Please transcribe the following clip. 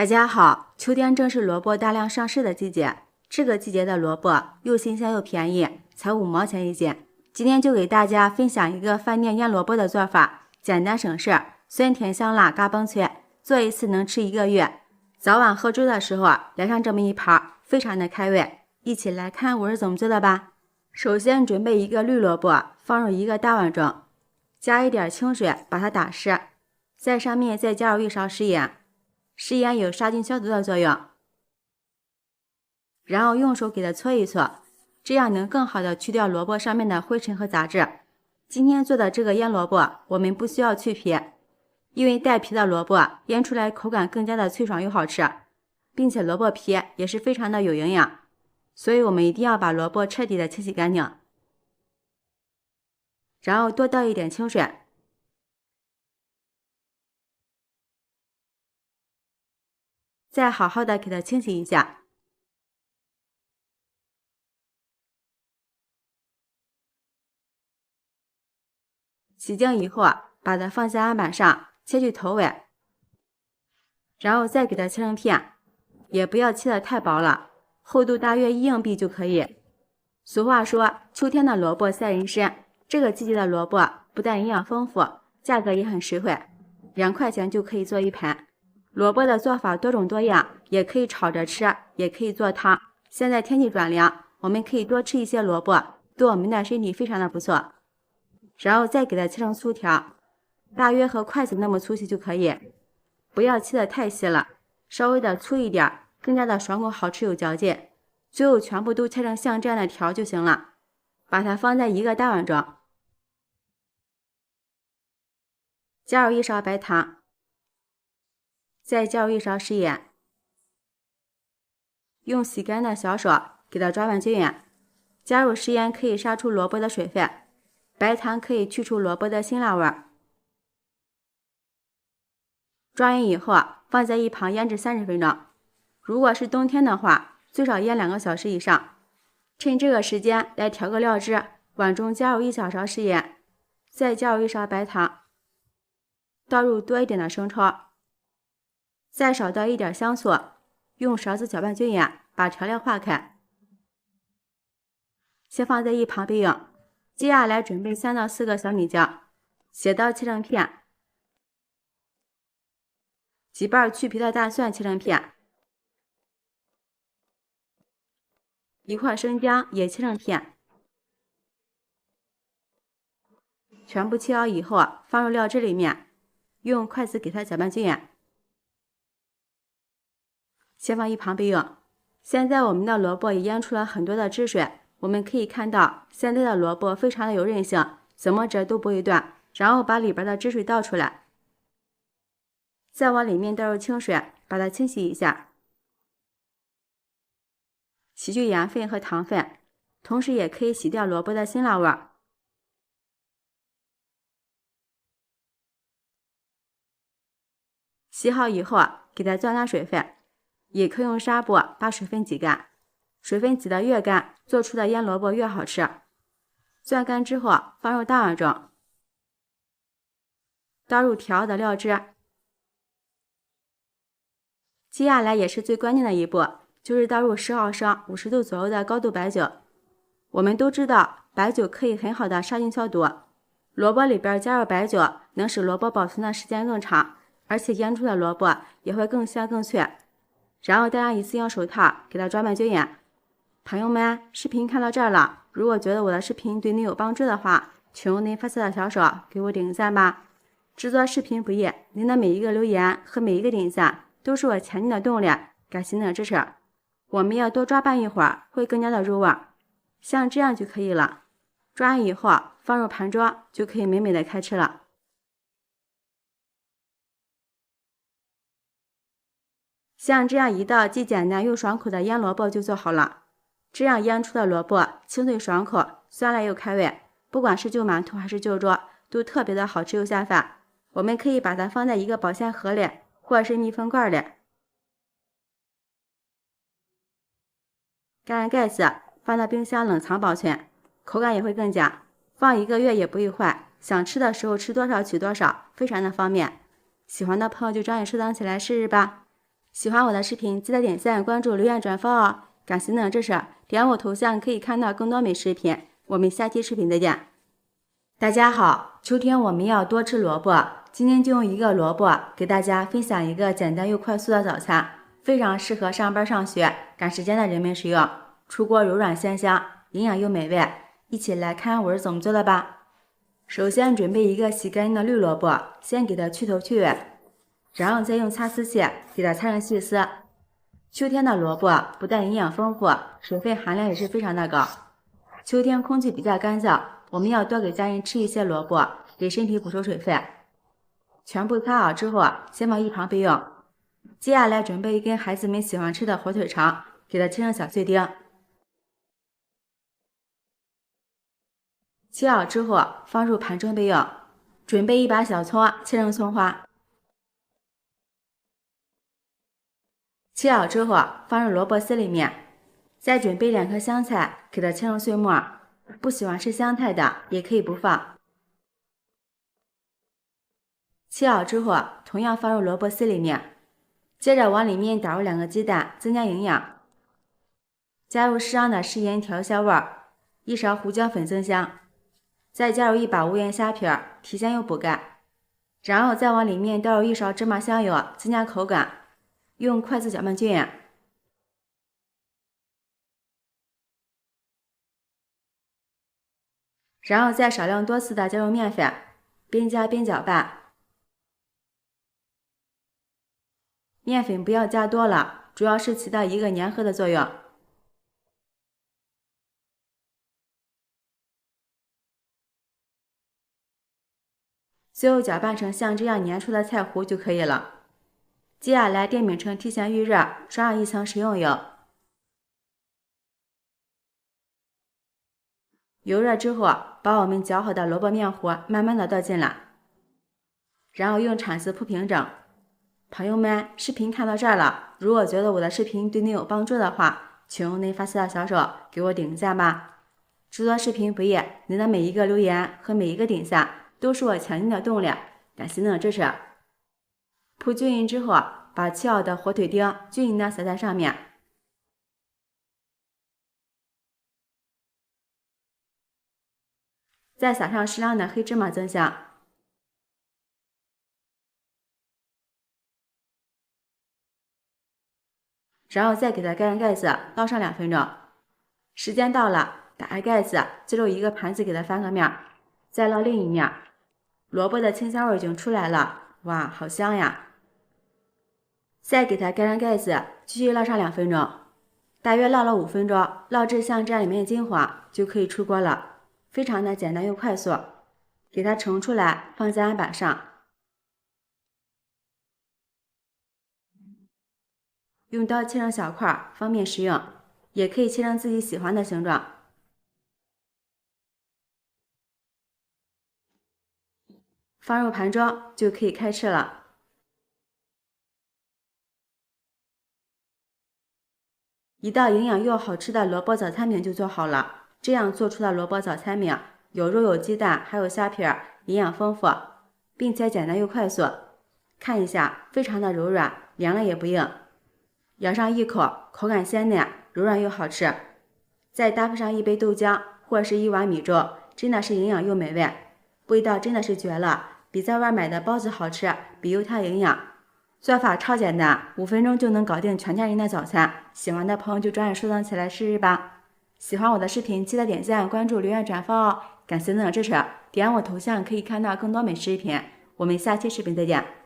大家好，秋天正是萝卜大量上市的季节，这个季节的萝卜又新鲜又便宜，才5毛钱一斤。今天就给大家分享一个饭店腌萝卜的做法，简单省事，酸甜香辣嘎嘣脆，做一次能吃1个月。早晚喝粥的时候来上这么一盘，非常的开胃。一起来看我是怎么做的吧。首先准备一个绿萝卜，放入一个大碗中，加一点清水把它打湿，在上面再加入1勺食盐。食盐有杀菌消毒的作用，然后用手给它搓一搓，这样能更好的去掉萝卜上面的灰尘和杂质。今天做的这个腌萝卜，我们不需要去皮，因为带皮的萝卜腌出来口感更加的脆爽又好吃，并且萝卜皮也是非常的有营养，所以我们一定要把萝卜彻底的清洗干净，然后多倒一点清水。再好好的给它清洗一下，洗净以后把它放在案板上，切去头尾，然后再给它切成片，也不要切得太薄了，厚度大约1硬币就可以。俗话说，秋天的萝卜赛人参，这个季节的萝卜不但营养丰富，价格也很实惠，2块钱就可以做一盘。萝卜的做法多种多样，也可以炒着吃，也可以做汤。现在天气转凉，我们可以多吃一些萝卜，对我们的身体非常的不错。然后再给它切成粗条，大约和筷子那么粗细就可以，不要切得太细了，稍微的粗一点，更加的爽口好吃有嚼劲。最后全部都切成像这样的条就行了，把它放在一个大碗中，加入1勺白糖，再加入1勺食盐，用洗干的小手给它抓拌均匀。加入食盐可以杀出萝卜的水分，白糖可以去除萝卜的辛辣味儿。抓匀以后放在一旁腌制30分钟。如果是冬天的话，最少腌2个小时以上。趁这个时间来调个料汁，碗中加入1小勺食盐，再加入1勺白糖，倒入多一点的生抽，再少倒一点香醋，用勺子搅拌均匀，把调料化开。先放在一旁备用。接下来准备3到4个小米椒，斜刀切成片，几瓣去皮的大蒜切成片，一块生姜也切成片，全部切好以后放入料汁里面，用筷子给它搅拌均匀，先放一旁备用。现在我们的萝卜也腌出了很多的汁水，我们可以看到现在的萝卜非常的有韧性，怎么折都不会断。然后把里边的汁水倒出来，再往里面倒入清水，把它清洗一下，洗去盐分和糖分，同时也可以洗掉萝卜的辛辣味儿。洗好以后给它攥干水分，也可以用纱布把水分挤干，水分挤得越干，做出的腌萝卜越好吃。攥干之后放入大碗中，倒入调好的料汁。接下来也是最关键的一步，就是倒入10毫升50度左右的高度白酒。我们都知道白酒可以很好的杀菌消毒，萝卜里边加入白酒能使萝卜保存的时间更长，而且腌出的萝卜也会更香更脆。然后戴上一次性手套给它抓拌均匀。朋友们，视频看到这儿了，如果觉得我的视频对你有帮助的话，请用您发财的小手给我点个赞吧。制作视频不易，您的每一个留言和每一个点赞都是我前进的动力，感谢您的支持。我们要多抓拌一会儿，会更加的入味，像这样就可以了。抓完以后放入盘中，就可以美美的开吃了。像这样一道既简单又爽口的腌萝卜就做好了。这样腌出的萝卜清脆爽口，酸辣又开胃，不管是就馒头还是就粥，都特别的好吃又下饭。我们可以把它放在一个保鲜盒里，或者是密封罐里，盖上盖子，放到冰箱冷藏保存，口感也会更佳，放1个月也不会坏。想吃的时候吃多少取多少，非常的方便。喜欢的朋友就抓紧收藏起来试试吧。喜欢我的视频，记得点赞、关注、留言、转发哦！感谢您的支持，点我头像可以看到更多美食视频。我们下期视频再见。大家好，秋天我们要多吃萝卜，今天就用一个萝卜给大家分享一个简单又快速的早餐，非常适合上班上学赶时间的人们食用，出锅柔软鲜香，营养又美味。一起来看我是怎么做的吧。首先准备一个洗干净的绿萝卜，先给它去头去尾，然后再用擦丝器给它擦成细丝。秋天的萝卜不但营养丰富，水分含量也是非常的高。秋天空气比较干燥，我们要多给家人吃一些萝卜，给身体补充水分。全部擦好之后，先放一旁备用。接下来准备一根孩子们喜欢吃的火腿肠，给它切成小碎丁。切好之后放入盘中备用。准备一把小葱，切成葱花。切好之后放入萝卜丝里面，再准备2颗香菜，给它切成碎末。不喜欢吃香菜的也可以不放。切好之后同样放入萝卜丝里面，接着往里面打入2个鸡蛋，增加营养。加入适量的食盐调一下味儿，1勺胡椒粉增香，再加入1把无盐虾皮，提鲜又补钙。然后再往里面倒入1勺芝麻香油，增加口感。用筷子搅拌均匀，然后再少量多次的加入面粉，边加边搅拌。面粉不要加多了，主要是起到一个粘合的作用。最后搅拌成像这样粘稠的菜糊就可以了。接下来电饼铛提前预热，刷上1层食用油。油热之后，把我们搅好的萝卜面糊慢慢的倒进来，然后用铲子铺平整。朋友们，视频看到这儿了，如果觉得我的视频对你有帮助的话，请用您发丝的小手给我点个赞吧。制作视频不易，您的每一个留言和每一个点赞都是我强劲的动力，感谢您的支持。铺均匀之后，把切好的火腿丁均匀的撒在上面，再撒上适量的黑芝麻增香。然后再给它盖上盖子，烙上2分钟。时间到了，打开盖子，接着一个盘子给它翻个面，再烙另一面。萝卜的清香味已经出来了，哇，好香呀！再给它盖上盖子，继续烙上2分钟，大约烙了5分钟，烙至像这样里面金黄，就可以出锅了。非常的简单又快速。给它盛出来，放在案板上，用刀切成小块，方便食用，也可以切成自己喜欢的形状。放入盘中就可以开吃了。一道营养又好吃的萝卜早餐饼就做好了。这样做出的萝卜早餐饼有肉有鸡蛋还有虾皮，营养丰富，并且简单又快速。看一下，非常的柔软，凉了也不硬，咬上一口，口感鲜嫩，柔软又好吃。再搭配上1杯豆浆或是1碗米粥，真的是营养又美味，味道真的是绝了，比在外买的包子好吃，比油它营养。做法超简单，5分钟就能搞定全家人的早餐。喜欢的朋友就抓紧收藏起来试试吧。喜欢我的视频，记得点赞、关注、留言、转发哦！感谢您的支持，点我头像可以看到更多美食视频。我们下期视频再见。